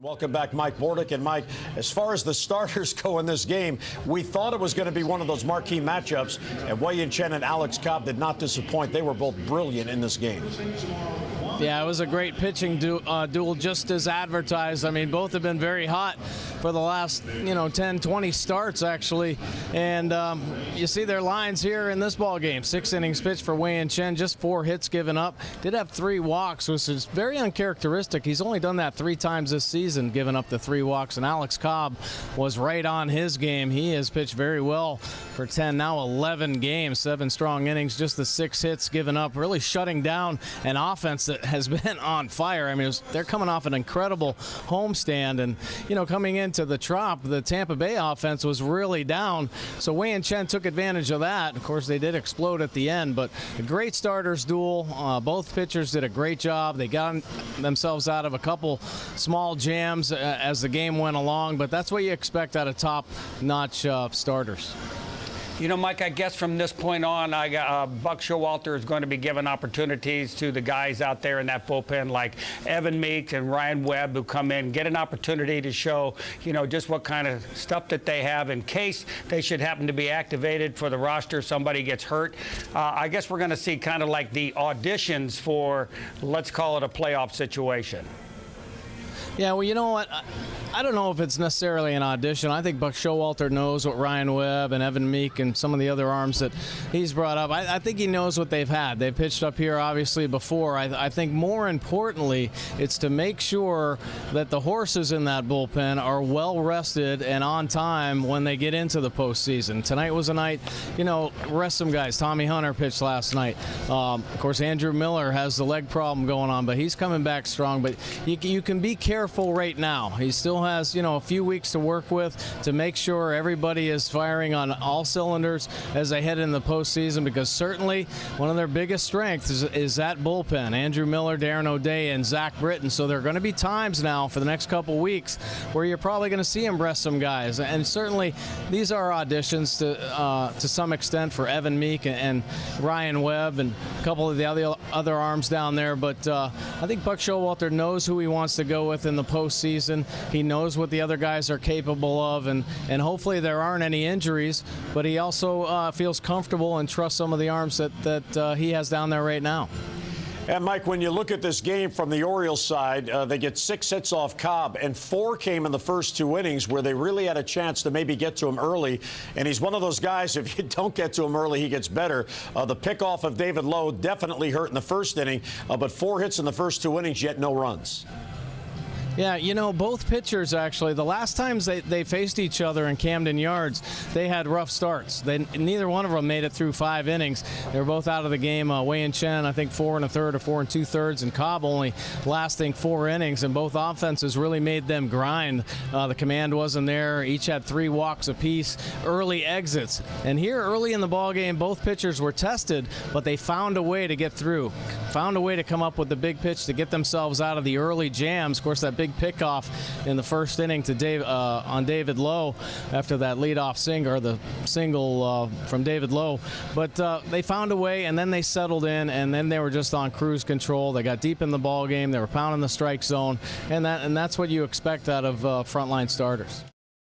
Welcome back, Mike Bordick. And Mike, as far as the starters go in this game, we thought it was going to be one of those marquee matchups, and Wei Chen and Alex Cobb did not disappoint. They were both brilliant in this game. Yeah, it was a great pitching duel, just as advertised. I mean, both have been very hot for the last, 10, 20 starts, actually. And you see their lines here in this ball game. 6 innings pitched for Wei Chen, just 4 hits given up. Did have 3 walks, which is very uncharacteristic. He's only done that 3 times this season, giving up the 3 walks. And Alex Cobb was right on his game. He has pitched very well for 10, now 11 games, 7 strong innings, just the 6 hits given up, really shutting down an offense that has been on fire. I mean, they're coming off an incredible homestand, and coming into the Trop, the Tampa Bay offense was really down, so Wei Chen took advantage of that. Of course, they did explode at the end, but a great starters duel. Both pitchers did a great job. They got themselves out of a couple small jams as the game went along, but that's what you expect out of top-notch starters. Mike, I guess from this point on, Buck Showalter is going to be giving opportunities to the guys out there in that bullpen like Evan Meek and Ryan Webb, who come in, get an opportunity to show, just what kind of stuff that they have in case they should happen to be activated for the roster, somebody gets hurt. I guess we're going to see kind of like the auditions for, let's call it a playoff situation. Yeah, well, you know what? I don't know if it's necessarily an audition. I think Buck Showalter knows what Ryan Webb and Evan Meek and some of the other arms that he's brought up. I think he knows what they've had. They've pitched up here, obviously, before. I think more importantly, it's to make sure that the horses in that bullpen are well rested and on time when they get into the postseason. Tonight was a night, rest some guys. Tommy Hunter pitched last night. Of course, Andrew Miller has the leg problem going on, but he's coming back strong. But you can be careful right now. He still has, a few weeks to work with to make sure everybody is firing on all cylinders as they head in the postseason, because certainly one of their biggest strengths is that bullpen. Andrew Miller, Darren O'Day, and Zach Britton. So there are going to be times now for the next couple weeks where you're probably going to see him rest some guys. And certainly these are auditions to some extent for Evan Meek and Ryan Webb and a couple of the other arms down there. But I think Buck Showalter knows who he wants to go with in the postseason. He knows what the other guys are capable of, and hopefully there aren't any injuries, but he also feels comfortable and trusts some of the arms that he has down there right now. And, Mike, when you look at this game from the Orioles side, they get 6 hits off Cobb, and 4 came in the first 2 innings where they really had a chance to maybe get to him early. And he's one of those guys, if you don't get to him early, he gets better. The pickoff of David Lowe definitely hurt in the first inning, but 4 hits in the first 2 innings, yet no runs. Yeah, both pitchers, actually, the last times they faced each other in Camden Yards, they had rough starts. Neither one of them made it through 5 innings. They were both out of the game. Wei Chen, I think 4 1/3 or 4 2/3, and Cobb only lasting 4 innings, and both offenses really made them grind. The command wasn't there. Each had 3 walks apiece, early exits. And here early in the ballgame, both pitchers were tested, but they found a way to get through, found a way to come up with the big pitch to get themselves out of the early jams. Of course, that big pickoff in the first inning to on David Lowe after that leadoff single from David Lowe. But they found a way, and then they settled in, and then they were just on cruise control. They got deep in the ball game. They were pounding the strike zone, and that's what you expect out of frontline starters.